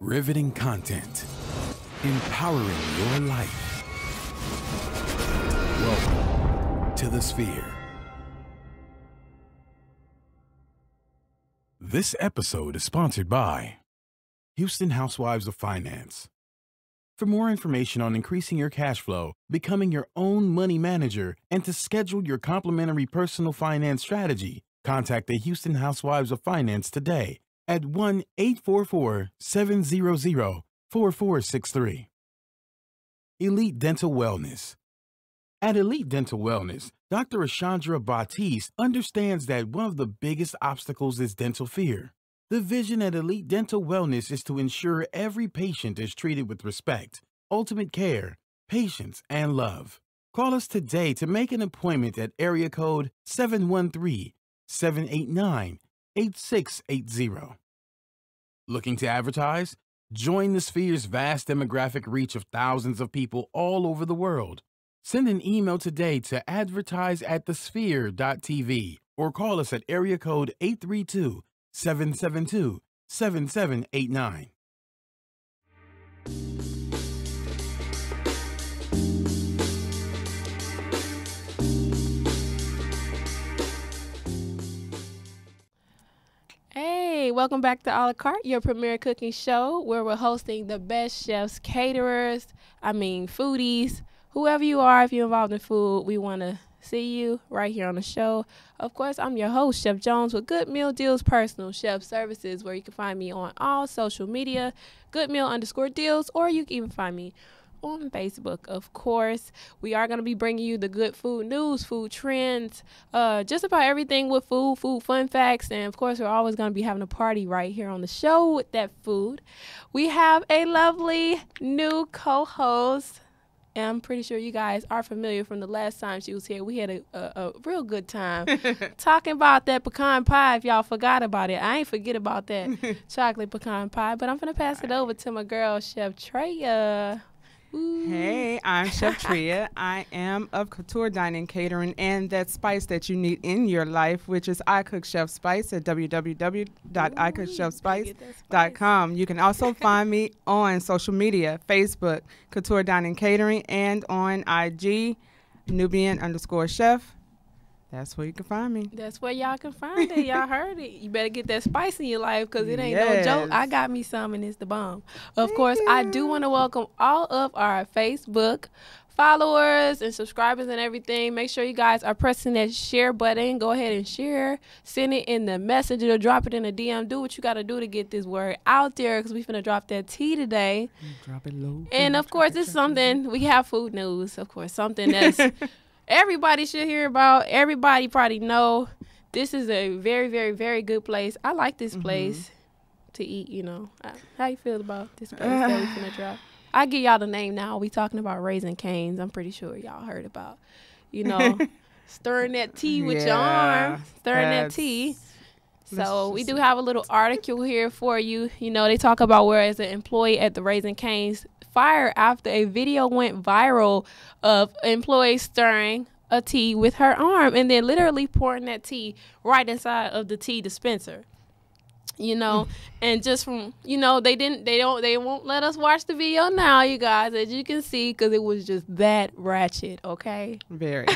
Riveting content. Empowering your life. Welcome to the Sphere. This episode is sponsored by Houston Housewives of Finance. For more information on increasing your cash flow, becoming your own money manager, and to schedule your complimentary personal finance strategy, contact the Houston Housewives of Finance today at 1-844-700-4463. Elite Dental Wellness. At Elite Dental Wellness, Dr. Ashandra Batiste understands that one of the biggest obstacles is dental fear. The vision at Elite Dental Wellness is to ensure every patient is treated with respect, ultimate care, patience, and love. Call us today to make an appointment at area code 713-789-8680. Looking to advertise? Join the Sphere's vast demographic reach of thousands of people all over the world. Send an email today to advertise@thesphere.tv or call us at area code 832-772-7789. Hey, welcome back to A La Carte, your premier cooking show where we're hosting the best chefs, caterers, foodies, whoever you are. If you're involved in food, we want to see you right here on the show. Of course, I'm your host, Chef Jones, with Good Meal Deals Personal Chef Services, where you can find me on all social media, goodmeal_deals, or you can even find me on Facebook. Of course, we are going to be bringing you the good food news, food trends, just about everything with food fun facts, and of course, we're always going to be having a party right here on the show with that food. We have a lovely new co-host, and I'm pretty sure you guys are familiar from the last time she was here. We had a real good time talking about that pecan pie. If y'all forgot about it, I ain't forget about that chocolate pecan pie, but I'm going to pass it over to my girl, Chef Treya. Ooh. Hey, I'm Chef Treya. I am of Couture Dining Catering and that spice that you need in your life, which is I Cook Chef Spice at www.icookchefspice.com. You can also find me on social media, Facebook, Couture Dining Catering, and on IG, Nubian_chef. That's where you can find me. That's where y'all can find it. Y'all heard it. You better get that spice in your life because it ain't no joke. I got me some and it's the bomb. Of course, I do want to welcome all of our Facebook followers and subscribers and everything. Make sure you guys are pressing that share button. Go ahead and share. Send it in the messenger or drop it in a DM. Do what you got to do to get this word out there because we finna drop that tea today. Drop it low. And, of course, it's something. We have food news, of course, something that's everybody should hear about. Everybody probably know. This is a very, very, very good place. I like this place to eat, you know. How you feel about this place that we finna drop? I'll give y'all the name now. We talking about Raisin Cane's. I'm pretty sure y'all heard about, stirring that tea with your arm. Stirring that tea. So we do have a little article here for you. They talk about where as an employee at the Raisin Cane's fired after a video went viral of an employee stirring a tea with her arm and then literally pouring that tea right inside of the tea dispenser. And just from they won't let us watch the video now, you guys, as you can see, because it was just that ratchet. Okay, very.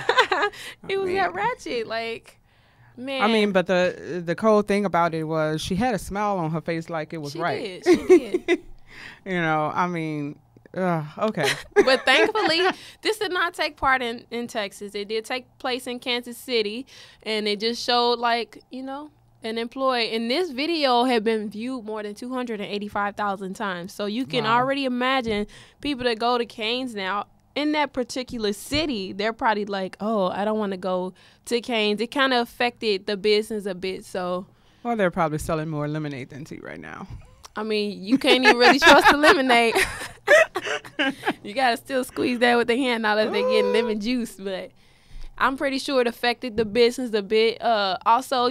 It was that ratchet, like. Man. But the cold thing about it was she had a smile on her face like it was right. She did. Okay. But thankfully, this did not take part in Texas. It did take place in Kansas City, and it just showed, an employee. And this video had been viewed more than 285,000 times. So you can already imagine people that go to Cane's now, in that particular city, they're probably like, oh, I don't want to go to Cane's. It kind of affected the business a bit. So, well, they're probably selling more lemonade than tea right now. You can't even really trust the lemonade. You got to still squeeze that with the hand now that they're getting lemon juice. But I'm pretty sure it affected the business a bit. Also,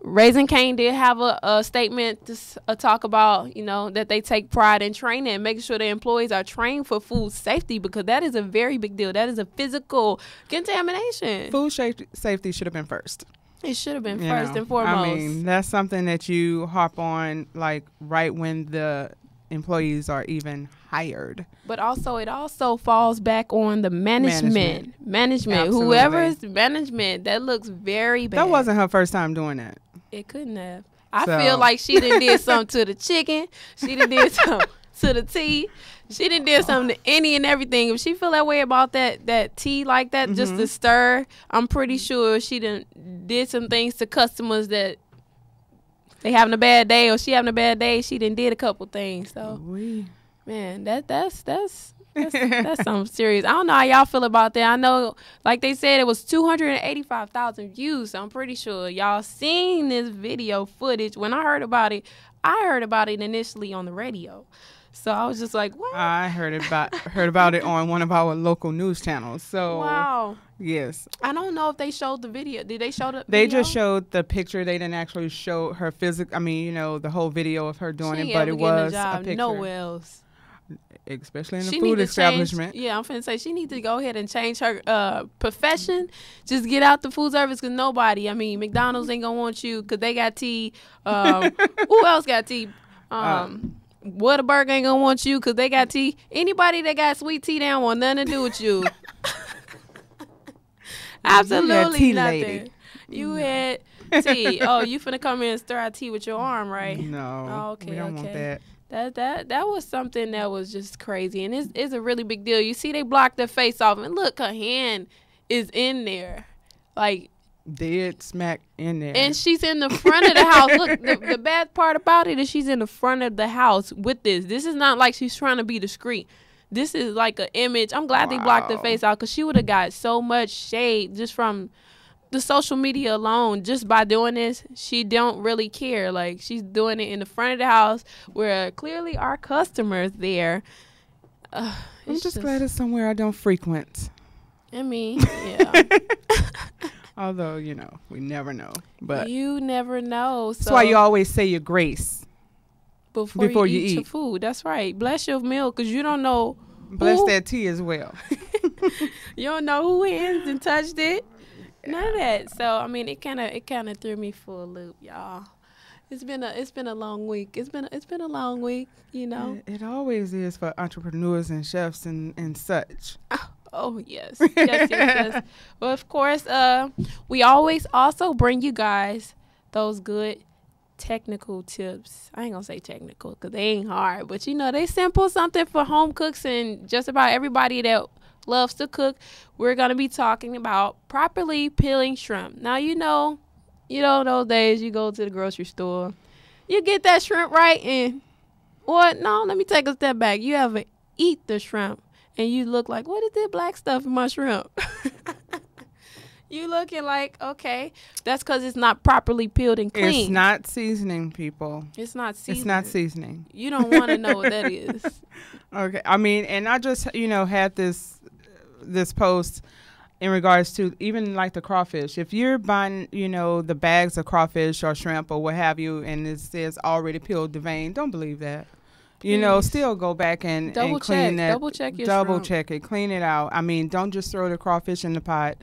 Raisin Cane did have a statement to talk about, that they take pride in training and making sure the employees are trained for food safety because that is a very big deal. That is a physical contamination. Food safety should have been first. It should have been first and foremost. I mean, that's something that you hop on like right when the employees are even hired. But also, it also falls back on the management. Absolutely. Whoever's management, that looks very bad. That wasn't her first time doing that. It couldn't have. I feel like she done did something to the chicken. She done did something to the tea. She done did something to any and everything. If she feel that way about that tea like that, just to stir, I'm pretty sure she done did some things to customers that they having a bad day or she having a bad day. She done did a couple things. So, man, that's something serious. I don't know how y'all feel about that. I know, like they said, it was 285,000 views. So I'm pretty sure y'all seen this video footage. When I heard about it initially on the radio. So I was just like, what? I heard about it on one of our local news channels. So wow. Yes. I don't know if they showed the video. Did they show the They video? just showed the picture. They didn't actually show her physical. I mean, the whole video of her doing she it, but it was a picture. Nowhere else. Especially in the food establishment. I'm finna say she needs to go ahead and change her profession. Just get out the food service because nobody. I mean, McDonald's ain't gonna want you because they got tea. Who else got tea? Whataburger ain't gonna want you because they got tea. Anybody that got sweet tea, they don't want nothing to do with you. Absolutely tea nothing. lady. You had tea. Oh, you finna come in and stir out tea with your arm, right? No. Oh, okay. We don't want that. That was something that was just crazy, and it's a really big deal. You see, they blocked their face off, and look, her hand is in there, like dead smack in there. And she's in the front of the house. Look, the bad part about it is she's in the front of the house with this. This is not like she's trying to be discreet. This is like an image. I'm glad they blocked her face out because she would have got so much shade just from the social media alone. Just by doing this, she don't really care. Like, she's doing it in the front of the house where clearly our customers there. I'm just glad it's somewhere I don't frequent. I mean, yeah. Although, we never know. But you never know. So that's why you always say your grace before you eat your food. That's right. Bless your meal because you don't know. Bless that tea as well. You don't know who hands and touched it. None of that. So I mean, it kind of threw me for a loop, y'all. It's been a long week. It's been a long week. It always is for entrepreneurs and chefs and such. Oh, yes. Yes. Well, of course, we always also bring you guys those good technical tips. I ain't going to say technical because they ain't hard, but, they simple, something for home cooks and just about everybody that loves to cook. We're going to be talking about properly peeling shrimp. Now, those days you go to the grocery store, you get that shrimp right and what? No, let me take a step back. You ever eat the shrimp? And you look like, what is that black stuff in my shrimp? You looking like, okay, that's because it's not properly peeled and cleaned. It's not seasoning, people. It's not seasoning. It's not seasoning. You don't want to know what that is. Okay. I mean, and I just, had this post in regards to even like the crawfish. If you're buying, the bags of crawfish or shrimp or what have you, and it says already peeled the vein, don't believe that. Still go back and clean that. Double check your Double check it. Clean it out. I mean, don't just throw the crawfish in the pot,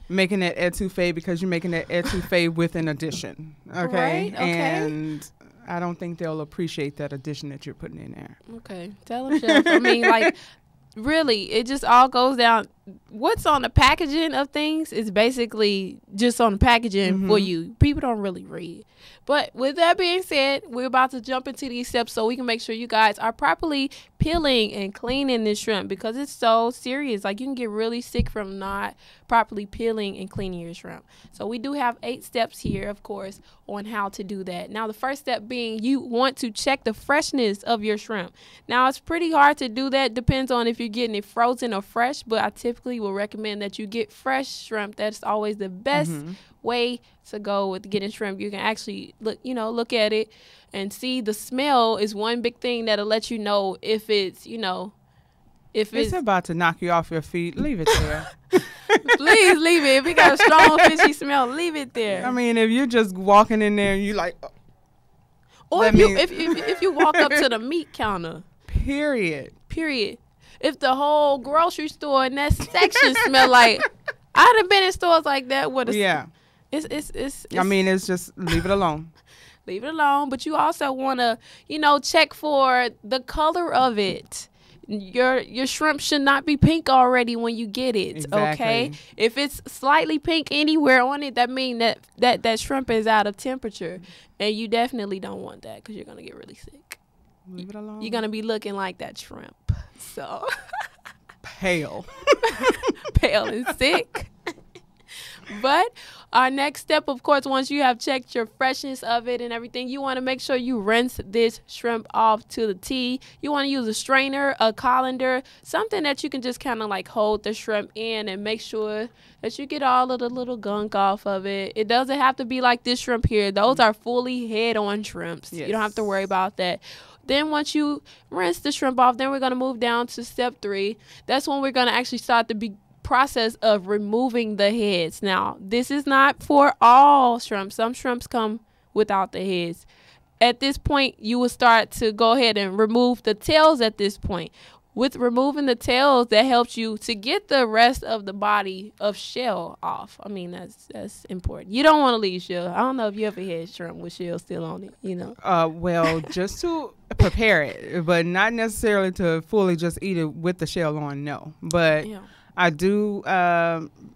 making it etouffee because you're making it etouffee with an addition. Okay? Right? Okay. And I don't think they'll appreciate that addition that you're putting in there. Okay. Tell them, chef. I mean, like, really, it just all goes down. What's on the packaging of things is basically just on the packaging for you. People don't really read. But with that being said, we're about to jump into these steps so we can make sure you guys are properly peeling and cleaning this shrimp because it's so serious. Like, you can get really sick from not properly peeling and cleaning your shrimp. So we do have 8 steps here, of course, on how to do that. Now, the first step being you want to check the freshness of your shrimp. Now, it's pretty hard to do that. Depends on if you're getting it frozen or fresh, but I typically will recommend that you get fresh shrimp. That's always the best way to go with getting shrimp. You can actually look at it and see the smell is one big thing that'll let you know if it's if it's about to knock you off your feet. Leave it there. Please leave it. If it got a strong fishy smell, leave it there. I mean, if you're just walking in there and you like, or if you walk up to the meat counter. Period. If the whole grocery store in that section smell like, I'd have been in stores like that with a It's just leave it alone. leave it alone. But you also want to, check for the color of it. Your shrimp should not be pink already when you get it. Exactly. Okay, if it's slightly pink anywhere on it, that means that shrimp is out of temperature, and you definitely don't want that because you're gonna get really sick. Leave it alone. You're gonna be looking like that shrimp, so pale, pale and sick. But our next step, of course, once you have checked your freshness of it and everything, you want to make sure you rinse this shrimp off to the T. You want to use a strainer, a colander, something that you can just kind of like hold the shrimp in and make sure that you get all of the little gunk off of it. It doesn't have to be like this shrimp here. Those are fully head-on shrimps. Yes. You don't have to worry about that. Then once you rinse the shrimp off, then we're going to move down to step 3. That's when we're going to actually start the process of removing the heads. Now, this is not for all shrimps. Some shrimps come without the heads. At this point, you will start to go ahead and remove the tails at this point. With removing the tails, that helps you to get the rest of the body of shell off. I mean, that's important. You don't want to leave shell. I don't know if you ever had shrimp with shell still on it, Well, just to prepare it, but not necessarily to fully just eat it with the shell on, no. But yeah. I do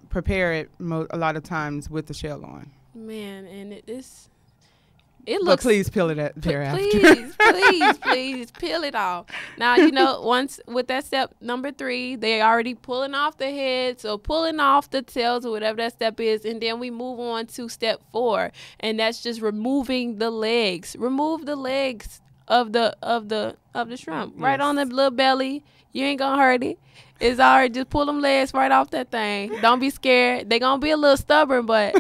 prepare it a lot of times with the shell on. Man, and it looks. But please peel it thereafter. Please peel it off. Now, once with that step number 3, they already pulling off the head, so pulling off the tails or whatever that step is, and then we move on to step 4, and that's just removing the legs. Remove the legs of the shrimp right on the little belly. You ain't gonna hurt it. It's all right. Just pull them legs right off that thing. Don't be scared. They're gonna be a little stubborn, but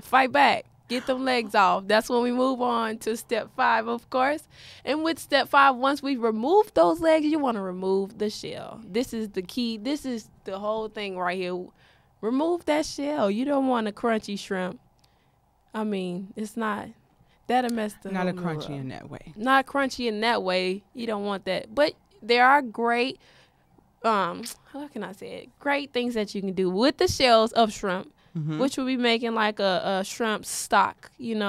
fight back. Get them legs off. That's when we move on to step 5, of course. And with step 5, once we remove those legs, you want to remove the shell. This is the key. This is the whole thing right here. Remove that shell. You don't want a crunchy shrimp. I mean, it's not. That'll mess the Not a crunchy in that way. Not crunchy in that way. You don't want that. But there are great, how can I say it? Great things that you can do with the shells of shrimp. Mm-hmm. Which will be making like a shrimp stock, We ain't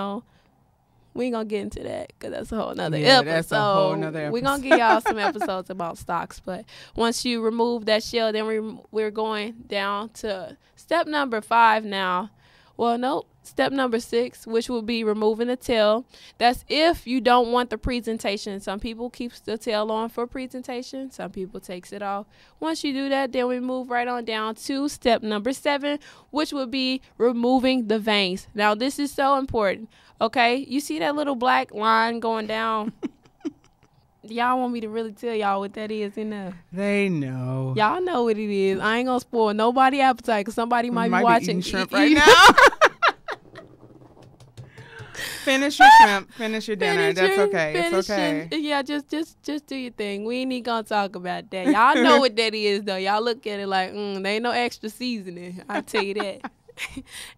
going to get into that because that's a whole nother episode. That's a whole nother episode. We're going to give y'all some episodes about stocks. But once you remove that shell, then we're going down to step number 5 now. Well, nope. Step number 6, which will be removing the tail. That's if you don't want the presentation. Some people keep the tail on for presentation. Some people takes it off. Once you do that, then we move right on down to step number 7, which would be removing the veins. Now, this is so important. Okay, you see that little black line going down? Y'all want me to really tell y'all what that is? They know. Y'all know what it is. I ain't gonna spoil nobody appetite because somebody might be watching shrimp right now. Finish your shrimp. Finish your dinner. That's okay. It's okay. Yeah, just do your thing. We ain't even gonna talk about that. Y'all know what that is, though. Y'all look at it like, there ain't no extra seasoning. I'll tell you that.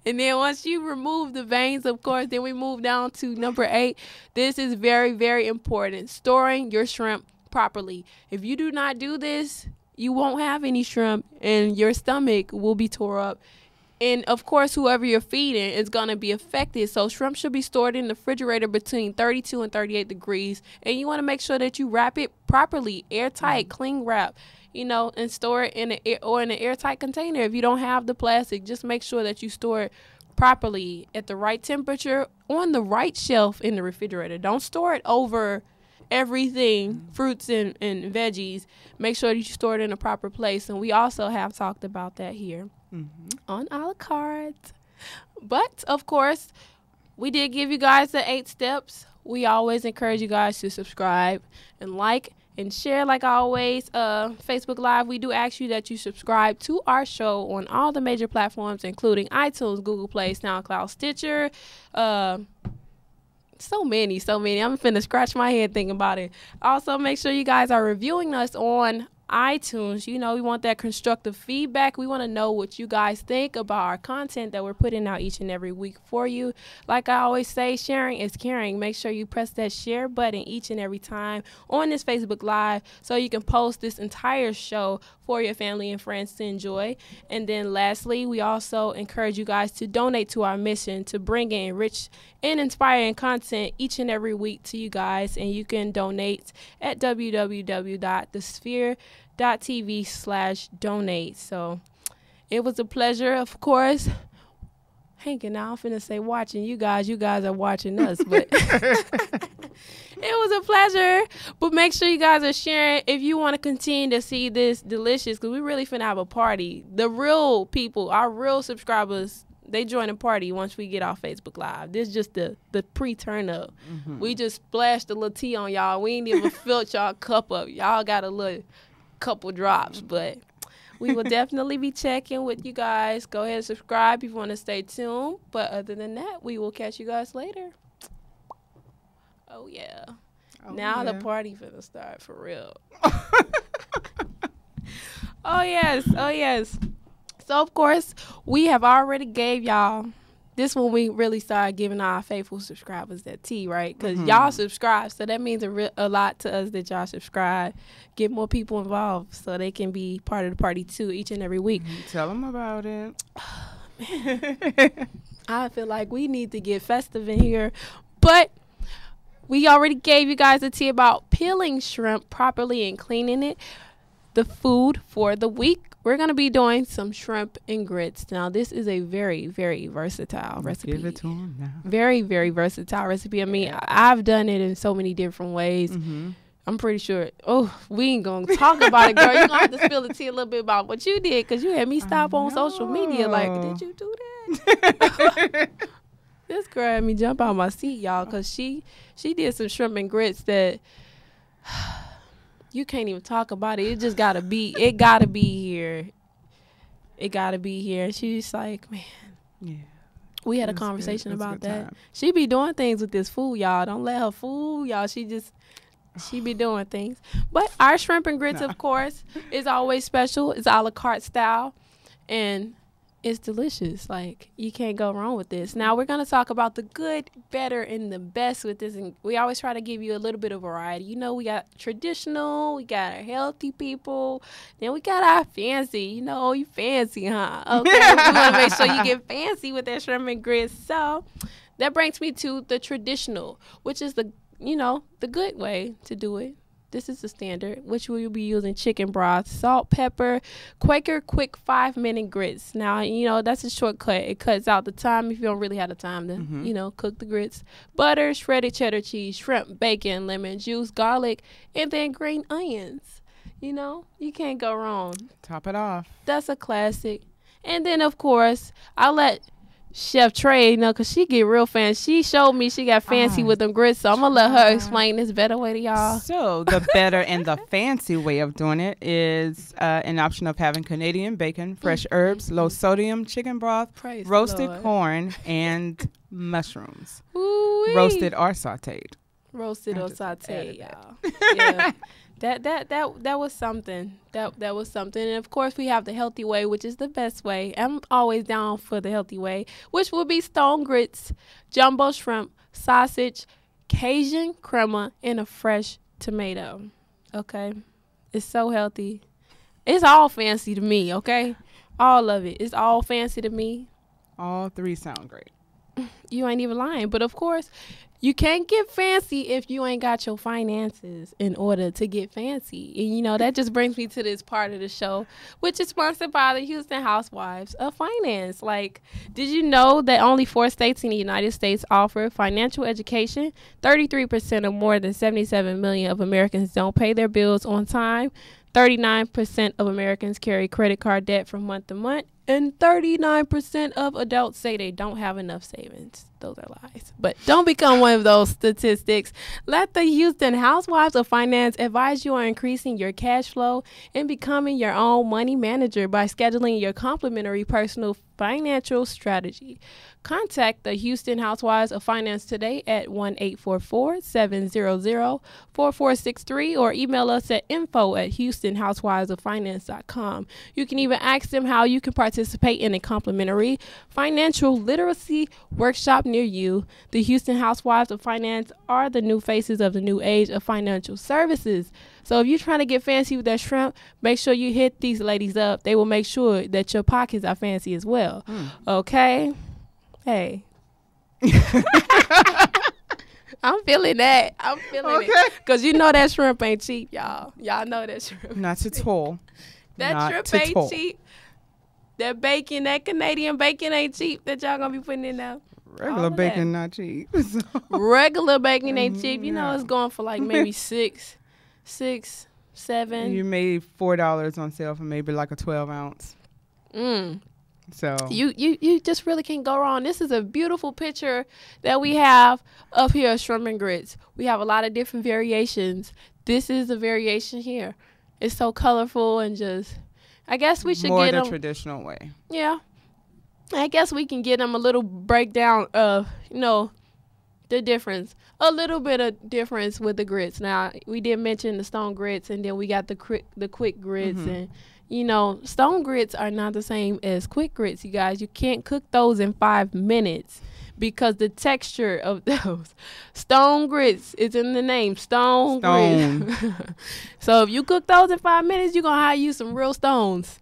And then once you remove the veins, of course, then we move down to number 8. This is very, very important. Storing your shrimp properly. If you do not do this, you won't have any shrimp, and your stomach will be tore up. And, of course, whoever you're feeding is going to be affected. So shrimp should be stored in the refrigerator between 32 and 38 degrees. And you want to make sure that you wrap it properly, airtight, cling wrap, and store it in an airtight container. If you don't have the plastic, just make sure that you store it properly at the right temperature on the right shelf in the refrigerator. Don't store it over everything, fruits and veggies. Make sure that you store it in a proper place. And we also have talked about that here. On A La Carte. But, of course, we did give you guys the 8 steps. We always encourage you guys to subscribe and like and share. Like always, Facebook Live, we do ask you that you subscribe to our show on all the major platforms, including iTunes, Google Play, SoundCloud, Stitcher, so many. I'm finna scratch my head thinking about it. Also, make sure you guys are reviewing us on iTunes. We want that constructive feedback. We want to know what you guys think about our content that we're putting out each and every week for you. Like I always say, sharing is caring. Make sure you press that share button each and every time on this Facebook Live so you can post this entire show for your family and friends to enjoy. And then lastly, we also encourage you guys to donate to our mission to bring in rich and inspiring content each and every week to you guys. And you can donate at www.thesphere.tv/donate. So it was a pleasure, of course, hanging out. I'm finna say watching you guys. You guys are watching us, but it was a pleasure. But make sure you guys are sharing if you want to continue to see this delicious, because we really finna have a party. The real people, our real subscribers, they join the party once we get off Facebook Live. This is just the pre-turn up. Mm-hmm. We just splashed a little tea on y'all. We ain't even filled y'all cup up. Y'all got a little couple drops, but we will definitely be checking with you guys. Go ahead and subscribe if you want to stay tuned. But other than that, we will catch you guys later. Oh, yeah. Now the party finna start for real. Oh, yes. Oh, yes. So, of course, we have already gave y'all, this when we really started giving our faithful subscribers that tea, right? Because y'all subscribe, so that means a lot to us that y'all subscribe. Get more people involved so they can be part of the party, too, each and every week. Tell them about it. I feel like we need to get festive in here. But we already gave you guys a tea about peeling shrimp properly and cleaning it. The food for the week, we're going to be doing some shrimp and grits. Now, this is a very, very versatile recipe. Give it to them now. Very, very versatile recipe. I mean, I've done it in so many different ways. Mm-hmm. I'm pretty sure. Oh, we ain't going to talk about it, girl. You're going to have to spill the tea a little bit about what you did, because you had me stop on social media. Like, did you do that? This girl had me jump out my seat, y'all, because she did some shrimp and grits that you can't even talk about it. It just gotta be. It gotta be here. It gotta be here. And she's like, man. Yeah. We had a conversation about that. She be doing things with this food, y'all. Don't let her fool y'all. She be doing things. But our shrimp and grits, of course, is always special. It's a la carte style, and it's delicious. Like, you can't go wrong with this. Now, we're going to talk about the good, better, and the best with this. And we always try to give you a little bit of variety. You know, we got traditional, we got our healthy people, then we got our fancy. You know, you fancy, huh? Okay, we want to make sure you get fancy with that shrimp and grits. So that brings me to the traditional, which is the good way to do it. This is the standard, which we will be using chicken broth, salt, pepper, Quaker quick 5-minute grits. Now, that's a shortcut. It cuts out the time if you don't really have the time to, cook the grits. Butter, shredded cheddar cheese, shrimp, bacon, lemon juice, garlic, and then green onions. You can't go wrong. Top it off. That's a classic. And then, of course, I'll let Chef Trey, because she get real fancy. She showed me she got fancy with them grits, so I'm going to let her explain this better way to y'all. So the better and the fancy way of doing it is an option of having Canadian bacon, fresh herbs, low sodium chicken broth, roasted corn, and mushrooms. Ooh-wee. Roasted or sauteed. Roasted or sauteed, y'all. Yeah. That was something. That was something. And of course, we have the healthy way, which is the best way. I'm always down for the healthy way, which will be stone grits, jumbo shrimp, sausage, Cajun crema, and a fresh tomato. Okay? It's so healthy. It's all fancy to me, okay? All of it. It's all fancy to me. All three sound great. You ain't even lying. But of course, you can't get fancy if you ain't got your finances in order to get fancy. And, that just brings me to this part of the show, which is sponsored by the Houston Housewives of Finance. Like, did you know that only 4 states in the United States offer financial education? 33% or more than 77 million of Americans don't pay their bills on time. 39% of Americans carry credit card debt from month to month. And 39% of adults say they don't have enough savings. Those are lies. But don't become one of those statistics. Let the Houston Housewives of Finance advise you on increasing your cash flow and becoming your own money manager by scheduling your complimentary personal financial strategy. contact the Houston Housewives of Finance today at 1-844-700-4463 or email us at info@houstonhousewivesoffinance.com. You can even ask them how you can participate in a complimentary financial literacy workshop near you. The Houston Housewives of Finance are the new faces of the new age of financial services. So if you're trying to get fancy with that shrimp, make sure you hit these ladies up. They will make sure that your pockets are fancy as well. Okay? Hey. I'm feeling that. I'm feeling it. Because you know that shrimp ain't cheap, y'all. Y'all know that shrimp. Not at all. That shrimp ain't cheap. That bacon, that Canadian bacon ain't cheap that y'all going to be putting in there. Regular bacon not cheap. So. Regular bacon ain't cheap. You know it's going for like maybe $6, $7. You made $4 on sale for maybe like a 12 ounce. So you just really can't go wrong. This is a beautiful picture that we have up here, shrimp and grits. We have a lot of different variations. This is a variation here. It's so colorful and just, I guess we should more get the them traditional way. Yeah, I guess we can get them a little breakdown of the difference, a little bit of difference with the grits. Now we did mention the stone grits, and then we got the quick grits and. Stone grits are not the same as quick grits, you guys. You can't cook those in 5 minutes because the texture of those stone grits is in the name, stone. Grits. So if you cook those in 5 minutes, you're going to have you some real stones.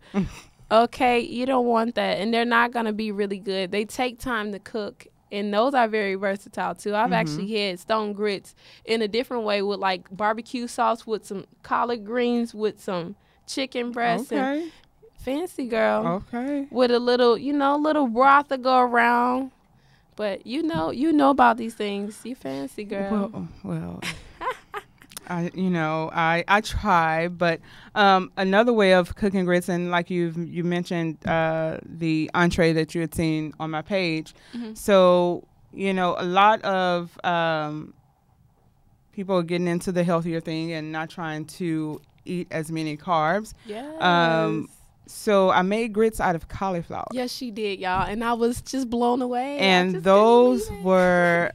Okay, you don't want that. And they're not going to be really good. They take time to cook. And those are very versatile, too. I've actually had stone grits in a different way with, like, barbecue sauce with some collard greens with some chicken breast and fancy, girl. Okay. With a little, little broth to go around. But you know about these things. You fancy, girl. Well. I try, but another way of cooking grits, and like you mentioned the entree that you had seen on my page. So, a lot of people are getting into the healthier thing and not trying to eat as many carbs. Yes. So I made grits out of cauliflower. Yes, she did, y'all. And I was just blown away. And those were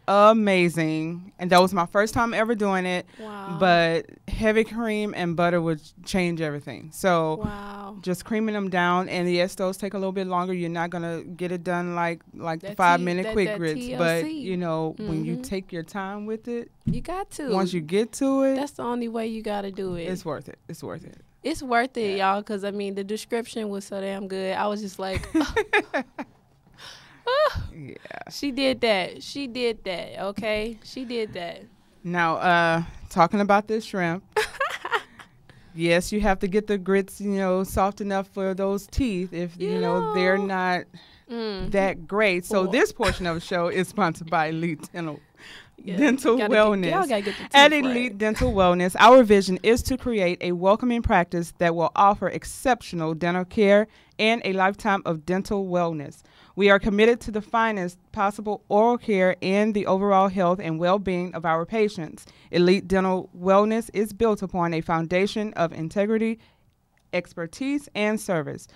amazing. And that was my first time ever doing it. Wow. But heavy cream and butter would change everything. So just creaming them down. And yes, those take a little bit longer. You're not going to get it done like the 5-minute quick grits. TLC. But, when you take your time with it. You got to. Once you get to it. That's the only way you got to do it. It's worth it. It's worth it. It's worth it, y'all, because, the description was so damn good. I was just like, yeah. She did that. She did that, okay? She did that. Now, talking about this shrimp, yes, you have to get the grits, soft enough for those teeth if, they're not that great. So this portion of the show is sponsored by Elite Dental Wellness. At Elite Dental Wellness, our vision is to create a welcoming practice that will offer exceptional dental care and a lifetime of dental wellness. We are committed to the finest possible oral care and the overall health and well-being of our patients. Elite Dental Wellness is built upon a foundation of integrity, expertise, and service.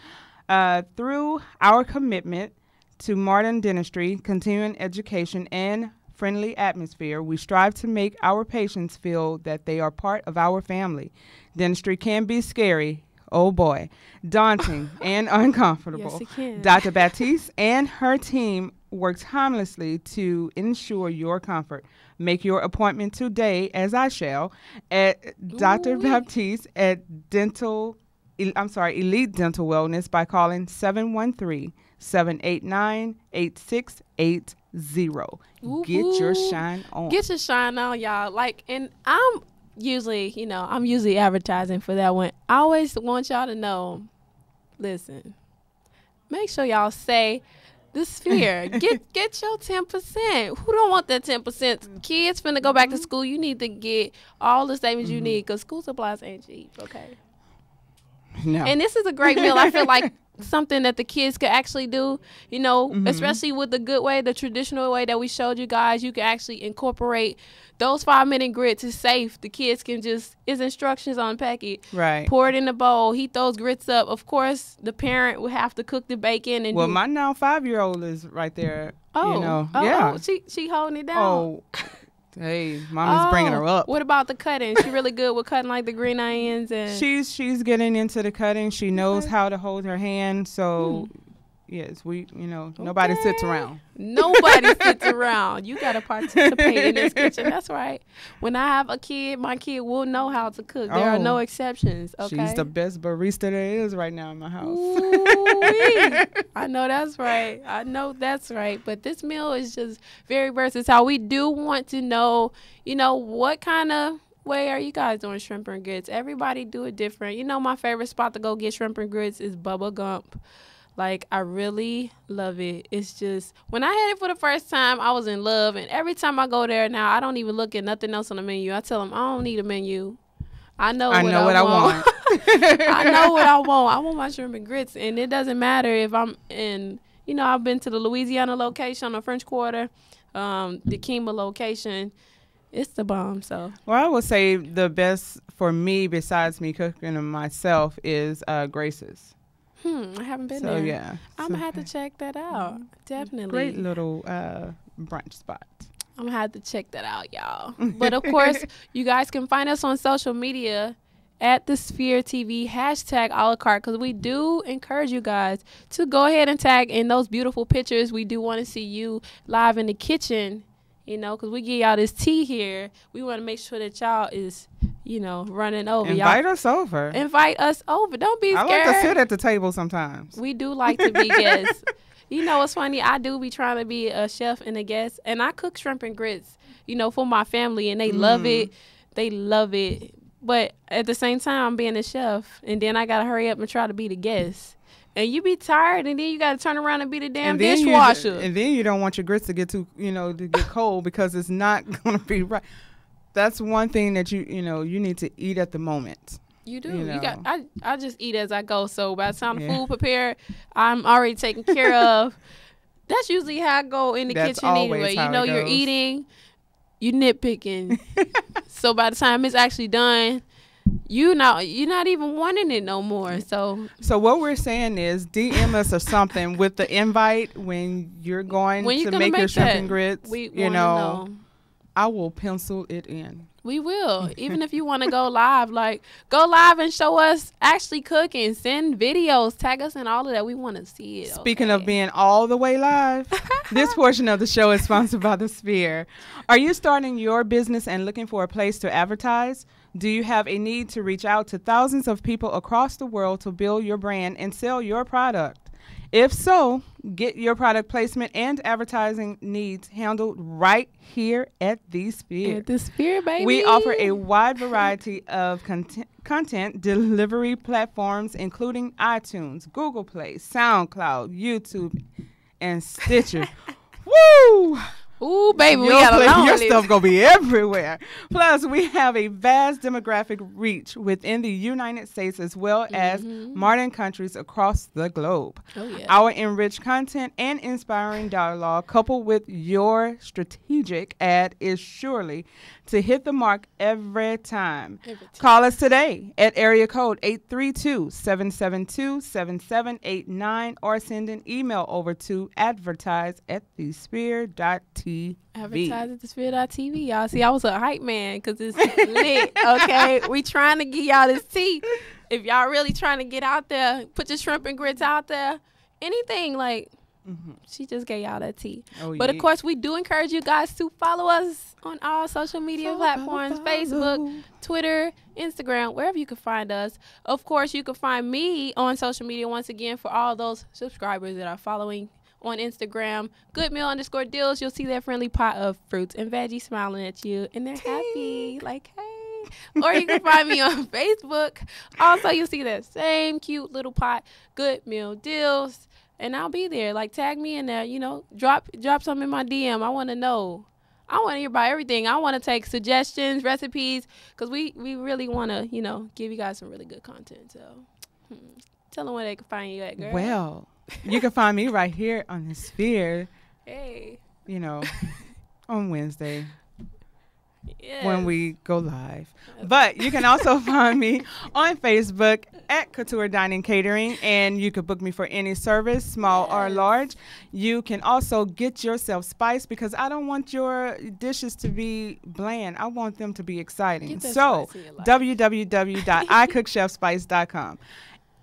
Through our commitment to modern dentistry, continuing education, and friendly atmosphere, we strive to make our patients feel that they are part of our family. Dentistry can be scary, oh boy, daunting and uncomfortable. Yes, it can. Dr. Baptiste and her team work tirelessly to ensure your comfort. Make your appointment today, as I shall, at Dr. Baptiste at Elite Dental Wellness by calling 713-789-8680. Get your shine on. Get your shine on, y'all. And I'm usually advertising for that one. I always want y'all to know, listen, make sure y'all say the sphere. Get your 10%. Who don't want that 10%? Kids finna go back to school. You need to get all the savings you need because school supplies ain't cheap, okay? No. And this is a great meal. I feel like something that the kids could actually do, you know, especially with the good way, the traditional way that we showed you guys. You can actually incorporate those 5-minute grits. Is safe. The kids can just, it's instructions on the packet. Right. Pour it in the bowl. Heat those grits up. Of course, the parent will have to cook the bacon. And my now 5-year-old is right there. Oh, you know. Oh, she holding it down. Oh, hey, Mama's bringing her up. What about the cutting? She really good with cutting like the green onions and. She's getting into the cutting. She knows how to hold her hand. So, yes, nobody sits around. Nobody sits around. You got to participate in this kitchen. That's right. When I have a kid, my kid will know how to cook. There are no exceptions. Okay. She's the best barista there is right now in my house. I know that's right. But this meal is just very versatile. We do want to know, what kind of way are you guys doing shrimp and grits? Everybody do it different. My favorite spot to go get shrimp and grits is Bubba Gump. Like, I really love it. It's just, when I had it for the first time, I was in love. And every time I go there now, I don't even look at nothing else on the menu. I tell them, I don't need a menu. I know what I want. I know what I want. I want my shrimp and grits. And it doesn't matter if I'm in, I've been to the Louisiana location on the French Quarter, the Kemah location. It's the bomb. So, well, I would say the best for me, besides me cooking them myself, is Grace's. I haven't been there. Yeah. I'm going to have to check that out. Definitely. Great little brunch spot. I'm going to have to check that out, y'all. But, of course, you guys can find us on social media at The Sphere TV, # A La Carte, because we do encourage you guys to go ahead and tag in those beautiful pictures. We do want to see you live in the kitchen, because we give y'all this tea here. We want to make sure that y'all is running over. Invite us over. Invite us over. Don't be scared. I like to sit at the table sometimes. We do like to be guests. What's funny? I do be trying to be a chef and a guest. And I cook shrimp and grits, for my family. And they love it. They love it. But at the same time, I'm being a chef. And then I got to hurry up and try to be the guest. And you be tired, and then you got to turn around and be the damn dishwasher. And then you don't want your grits to get too, to get cold, because it's not going to be right. That's one thing that you need to eat at the moment. You do. I just eat as I go. So by the time the food prepared, I'm already taken care of. That's usually how I go in the kitchen anyway. You're eating, you nitpicking. So by the time it's actually done, you're not even wanting it no more. So what we're saying is DM us or something with the invite when you're going to make your shrimp and grits. We know. I will pencil it in. We will. Even if you want to go live, go live and show us actually cooking. Send videos. Tag us in all of that. We want to see it. Speaking of being all the way live, this portion of the show is sponsored by The Sphere. Are you starting your business and looking for a place to advertise? Do you have a need to reach out to thousands of people across the world to build your brand and sell your product? If so, get your product placement and advertising needs handled right here at The Sphere. At The Sphere, baby. We offer a wide variety of content delivery platforms, including iTunes, Google Play, SoundCloud, YouTube, and Stitcher. Woo! Ooh, baby, we got a long Your list. stuff gonna be everywhere. Plus, we have a vast demographic reach within the United States as well as modern countries across the globe. Oh, yeah. Our enriched content and inspiring dialogue, coupled with your strategic ad, is surely to hit the mark every time. Call us today at area code 832-772-7789 or send an email over to advertise@thesphere.tv. Advertise at thesphere.tv, y'all. See, I was a hype man because it's lit, okay? We trying to give y'all this tea. If y'all really trying to get out there, put your shrimp and grits out there, anything she just gave y'all that tea. But, of course, we do encourage you guys to follow us on all social media platforms, Facebook, Twitter, Instagram, wherever you can find us. Of course, you can find me on social media once again for all those subscribers that are following on Instagram. Goodmeal_deals. You'll see that friendly pot of fruits and veggies smiling at you, and they're happy. Like, hey. Or you can find me on Facebook. Also, you'll see that same cute little pot, Good Meal Deals. And I'll be there. Tag me in there, drop something in my DM. I want to know. I want to hear about everything. I want to take suggestions, recipes, because we really want to, give you guys some really good content. So Tell them where they can find you at, girl. Well, you can find me right here on the Sphere, Hey. you know, on Wednesday Yes. when we go live. But you can also find me on Facebook at Couture Dining Catering, and you can book me for any service, small or large. You can also get yourself spiced because I don't want your dishes to be bland. I want them to be exciting. So, www.icookchefspice.com.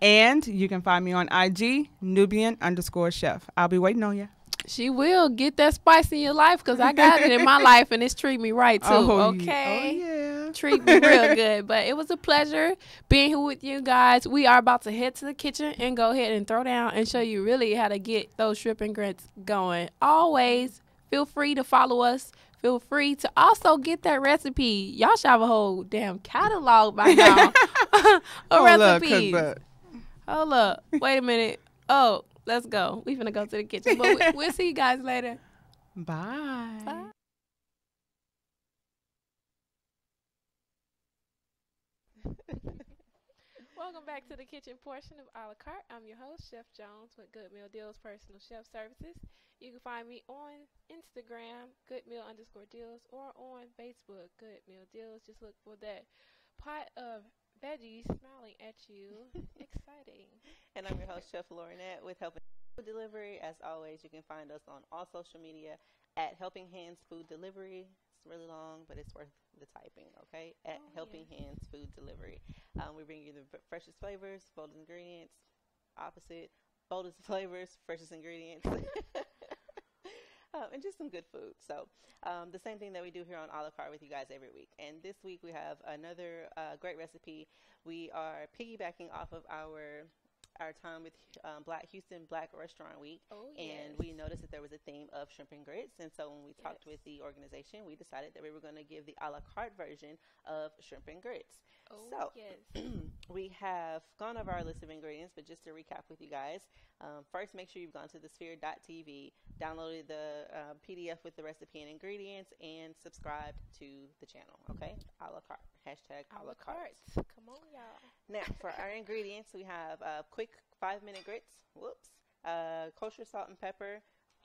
And you can find me on IG, Nubian_chef. I'll be waiting on you. She will get that spice in your life because I got it in my life and it's treating me right too. Okay. Oh, yeah. Treat me real good. But it was a pleasure being here with you guys. We are about to head to the kitchen and go ahead and throw down and show you really how to get those shrimp and grits going. Always feel free to follow us. Feel free to also get that recipe. Y'all should have a whole damn catalog by now of recipes. Hold up. Wait a minute. Oh, let's go. We finna go to the kitchen. But we'll see you guys later. Bye. Bye. Welcome back to the kitchen portion of A La Carte. I'm your host, Chef Jones with Good Meal Deals Personal Chef Services. You can find me on Instagram, goodmeal_deals, or on Facebook, Good Meal Deals. Just look for that pot of veggies smiling at you. Exciting. And I'm your host, Chef Laurinette, with Helping Food Delivery. As always, you can find us on all social media at Helping Hands Food Delivery. It's really long, but it's worth the typing, okay? At Helping Hands Food Delivery. We bring you the freshest flavors, boldest ingredients, opposite, boldest flavors, freshest ingredients. And just some good food. So the same thing that we do here on A La Carte with you guys every week. And this week we have another great recipe. We are piggybacking off of our time with Houston Black Restaurant Week. And we noticed that there was a theme of shrimp and grits. And so when we talked with the organization, we decided that we were going to give the a la carte version of shrimp and grits. We have gone over our list of ingredients, but just to recap with you guys, first make sure you've gone to thesphere.tv, downloaded the PDF with the recipe and ingredients, and subscribed to the channel, okay? A la carte, hashtag a la carte. Come on, y'all. Now, for our ingredients, we have quick 5-minute grits, kosher salt and pepper,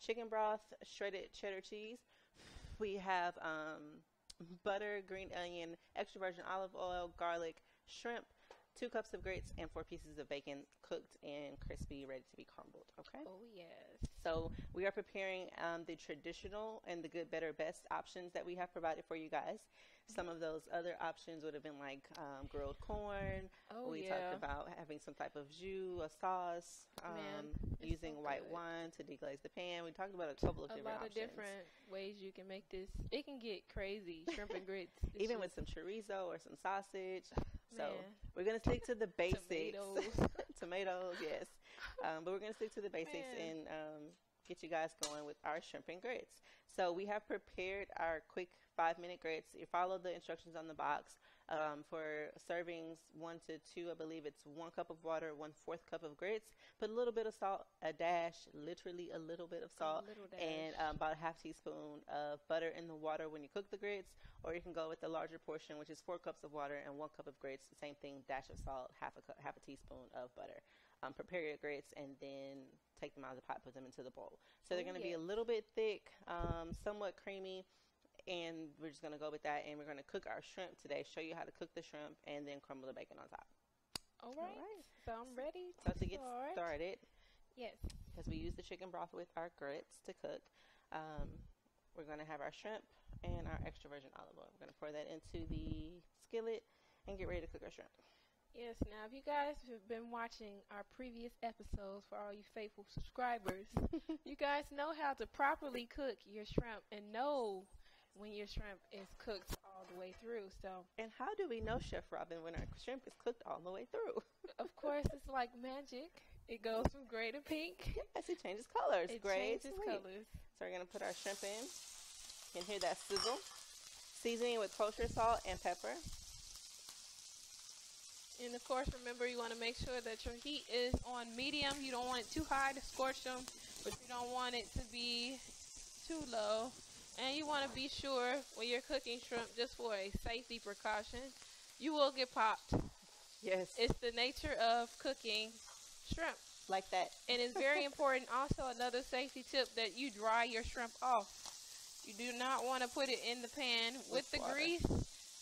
chicken broth, shredded cheddar cheese. We have butter, green onion, extra virgin olive oil, garlic, shrimp, 2 cups of grits, and 4 pieces of bacon cooked and crispy, ready to be crumbled, okay? Oh, yes. So we are preparing the traditional and the good, better, best options that we have provided for you guys. Some of those other options would have been like grilled corn. We talked about having some type of jus, a sauce, using white wine to deglaze the pan. We talked about a couple of different options. A lot of different ways you can make this. It can get crazy, shrimp and grits. Even with some chorizo or some sausage. So we're going to stick to the basics. Tomatoes, yes. But we're going to stick to the basics and get you guys going with our shrimp and grits. So we have prepared our quick 5-minute grits. You follow the instructions on the box. For servings 1 to 2, I believe it's 1 cup of water, 1/4 cup of grits. Put a little bit of salt, a dash, literally a little bit of salt, and about a 1/2 teaspoon of butter in the water when you cook the grits. Or you can go with the larger portion, which is 4 cups of water and 1 cup of grits. Same thing, dash of salt, half a teaspoon of butter. Prepare your grits and then take them out of the pot, put them into the bowl. So they're going to be a little bit thick, somewhat creamy. And we're just going to go with that, and we're going to cook our shrimp today, show you how to cook the shrimp, and then crumble the bacon on top. All right. So I'm ready to get started. Yes. Because we use the chicken broth with our grits to cook. We're going to have our shrimp and our extra virgin olive oil. We're going to pour that into the skillet and get ready to cook our shrimp. Yes, now if you guys have been watching our previous episodes, for all you faithful subscribers, you guys know how to properly cook your shrimp and know when your shrimp is cooked all the way through. And how do we know, Chef Robin, when our shrimp is cooked all the way through? Of course, it's like magic. It goes from gray to pink. Yes, it changes colors. It gray changes to colors. So we're going to put our shrimp in. You can hear that sizzle. Seasoning with kosher salt and pepper. And of course, remember, you want to make sure that your heat is on medium. You don't want it too high to scorch them, but you don't want it to be too low. And you want to be sure when you're cooking shrimp, just for a safety precaution, you will get popped. Yes. It's the nature of cooking shrimp. Like that. And it's very important. Also, another safety tip that you dry your shrimp off. You do not want to put it in the pan with the water. grease.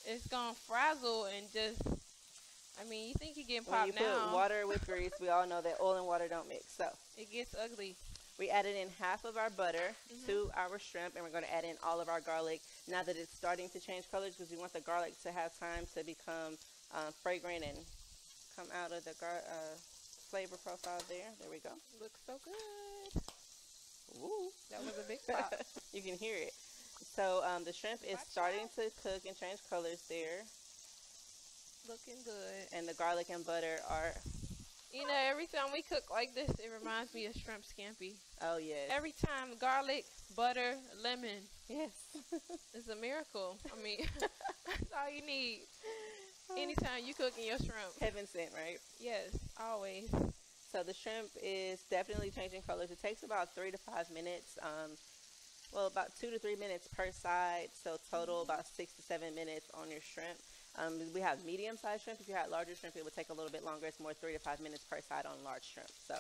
It's going to frazzle and just, I mean, you think you're getting When popped you now. put water with grease, we all know that oil and water don't mix. So it gets ugly. we added in half of our butter to our shrimp, and we're going to add in all of our garlic now that it's starting to change colors, because we want the garlic to have time to become fragrant and come out of the flavor profile there. There we go. Looks so good. Ooh. That was a big pop. You can hear it. So the shrimp is starting to cook and change colors there. Looking good. And the garlic and butter are... You know, every time we cook like this, it reminds me of shrimp scampi. Oh, yes. Every time, garlic, butter, lemon. Yes. It's a miracle. I mean, that's all you need. Anytime you cooking your shrimp. Heaven sent, right? Yes, always. So the shrimp is definitely changing colors. It takes about 3 to 5 minutes. Well, about 2 to 3 minutes per side. So total about 6 to 7 minutes on your shrimp. We have medium-sized shrimp. If you had larger shrimp, it would take a little bit longer. It's more 3 to 5 minutes per side on large shrimp. So,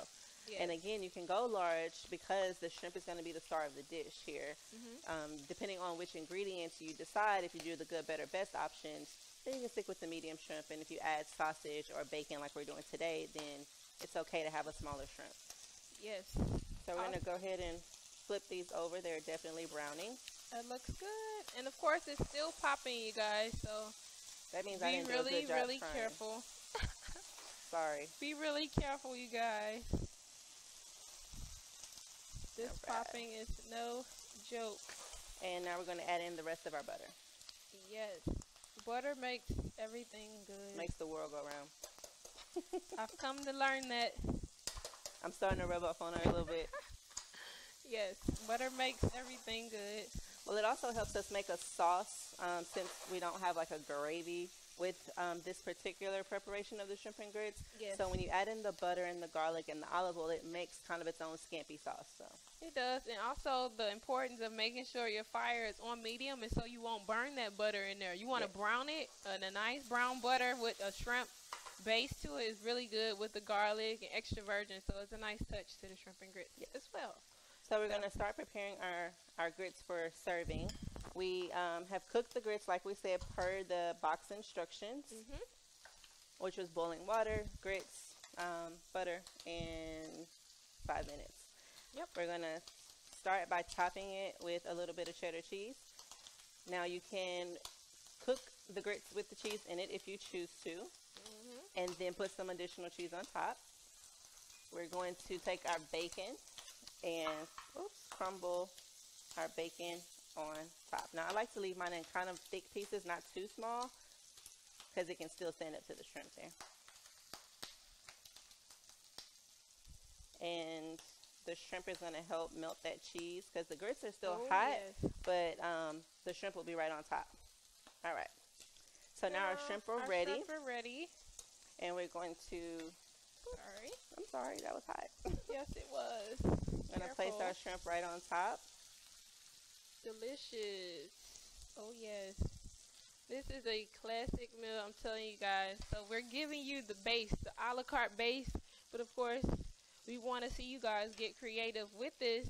yes. And again, you can go large because the shrimp is going to be the star of the dish here. Depending on which ingredients you decide, if you do the good, better, best options, then you can stick with the medium shrimp. And if you add sausage or bacon like we're doing today, then it's okay to have a smaller shrimp. Yes. So we're going to go ahead and flip these over. They're definitely browning. It looks good. And of course, it's still popping, you guys. So that means I didn't do a good job really frying. careful. Sorry. Be really careful, you guys. This popping is no joke. And now we're going to add in the rest of our butter. Yes. Butter makes everything good. Makes the world go round. I've come to learn that. I'm starting to rub off on her a little bit. Yes, butter makes everything good. Well, it also helps us make a sauce since we don't have like a gravy with this particular preparation of the shrimp and grits. Yes. So when you add in the butter and the garlic and the olive oil, it makes kind of its own scampi sauce. So it does. And also the importance of making sure your fire is on medium, and so you won't burn that butter in there. You want to brown it, and a nice brown butter with a shrimp base to it is really good with the garlic and extra virgin. So it's a nice touch to the shrimp and grits as well. So we're going to start preparing our grits for serving. We have cooked the grits, like we said, per the box instructions, which was boiling water, grits, butter, and 5 minutes. Yep. We're going to start by topping it with a little bit of cheddar cheese. Now you can cook the grits with the cheese in it if you choose to, and then put some additional cheese on top. We're going to take our bacon and crumble our bacon on top. Now I like to leave mine in kind of thick pieces, not too small, because it can still stand up to the shrimp there. And the shrimp is going to help melt that cheese because the grits are still hot, but the shrimp will be right on top. All right. So now our shrimp are ready. And we're going to... Sorry. I'm sorry, that was hot. Yes, it was. We're going to place our shrimp right on top. Delicious. Oh, yes. This is a classic meal, I'm telling you guys. So we're giving you the base, the a la carte base. But, of course, we want to see you guys get creative with this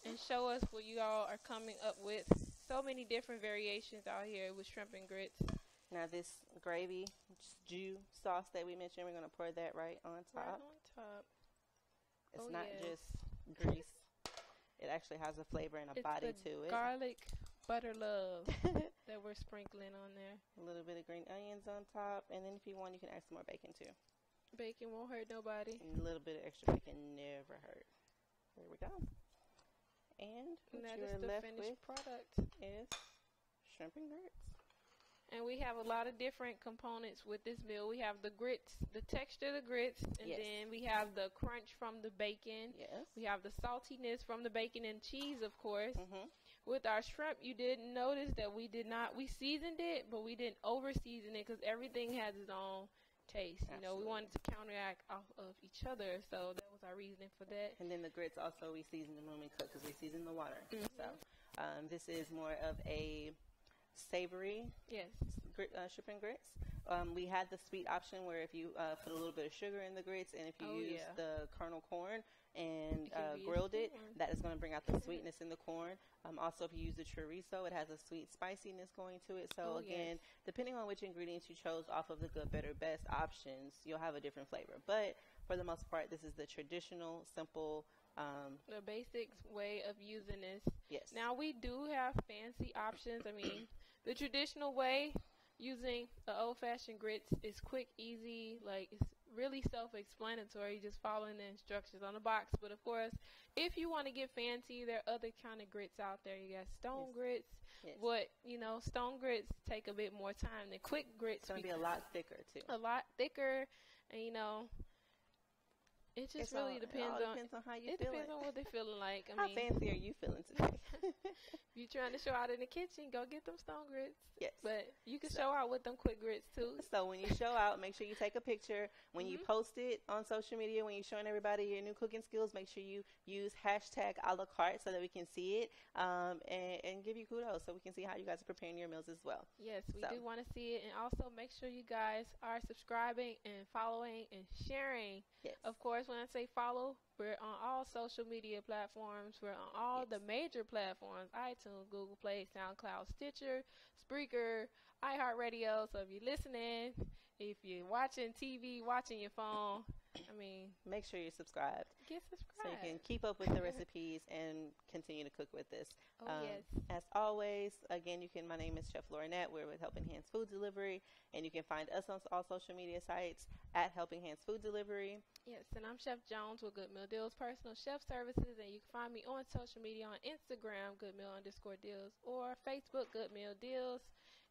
and show us what you all are coming up with. So many different variations out here with shrimp and grits. Now this gravy jus sauce that we mentioned, we're going to pour that right on top. Right on top. It's not just grease. It actually has a flavor and a body to it. Garlic butter love that we're sprinkling on there. A little bit of green onions on top. And then if you want, you can add some more bacon too. Bacon won't hurt nobody. And a little bit of extra bacon never hurt. There we go. And what you're left with product is shrimp and grits. And we have a lot of different components with this meal. We have the grits, the texture of the grits, and then we have the crunch from the bacon. Yes. We have the saltiness from the bacon and cheese, of course. With our shrimp, you didn't notice that we seasoned it, but we didn't over-season it because everything has its own taste. You know, we wanted to counteract off of each other, so that was our reasoning for that. And then the grits also, we season them when we cook because we season the water. So this is more of a savory shrimp and grits. We had the sweet option where if you put a little bit of sugar in the grits, and if you use the kernel corn and grilled it, that is going to bring out the sweetness in the corn. Also, if you use the chorizo, it has a sweet spiciness going to it. So again, depending on which ingredients you chose off of the good, better, best options, you'll have a different flavor. But for the most part, this is the traditional, simple, the basic way of using this. Yes. Now, we do have fancy options. I mean, the traditional way, using the old-fashioned grits, is quick, easy, like it's really self-explanatory, just following the instructions on the box. But of course, if you want to get fancy, there are other kind of grits out there. You got stone grits. But stone grits take a bit more time than quick grits. It's going to be a lot thicker too. A lot thicker, and it just really depends on how you feeling. It depends on what they're feeling like. How fancy are you feeling today? If you're trying to show out in the kitchen, go get them stone grits. Yes. But you can show out with them quick grits too. So when you show out, make sure you take a picture. When you post it on social media, when you're showing everybody your new cooking skills, make sure you use hashtag A La Carte so that we can see it and give you kudos so we can see how you guys are preparing your meals as well. Yes, we do want to see it. And also make sure you guys are subscribing and following and sharing. Yes. Of course, when I say follow, we're on all social media platforms. We're on all the major platforms: iTunes, Google Play, SoundCloud, Stitcher, Spreaker, iHeartRadio. So if you're listening, if you're watching TV, watching your phone, make sure you're subscribed. Get subscribed. So you can keep up with the recipes and continue to cook with this. Yes. As always, again, my name is Chef Laurinette. We're with Helping Hands Food Delivery, and you can find us on all social media sites at Helping Hands Food Delivery. Yes, and I'm Chef Jones with Good Meal Deals Personal Chef Services, and you can find me on social media on Instagram, goodmeal_deals, or Facebook, Good Meal Deals.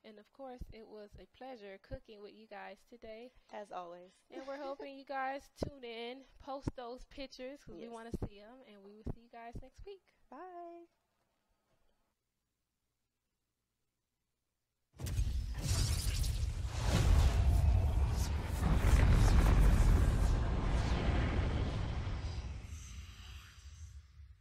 And of course, it was a pleasure cooking with you guys today. As always. And we're hoping you guys tune in, post those pictures because we want to see them, and we will see you guys next week. Bye.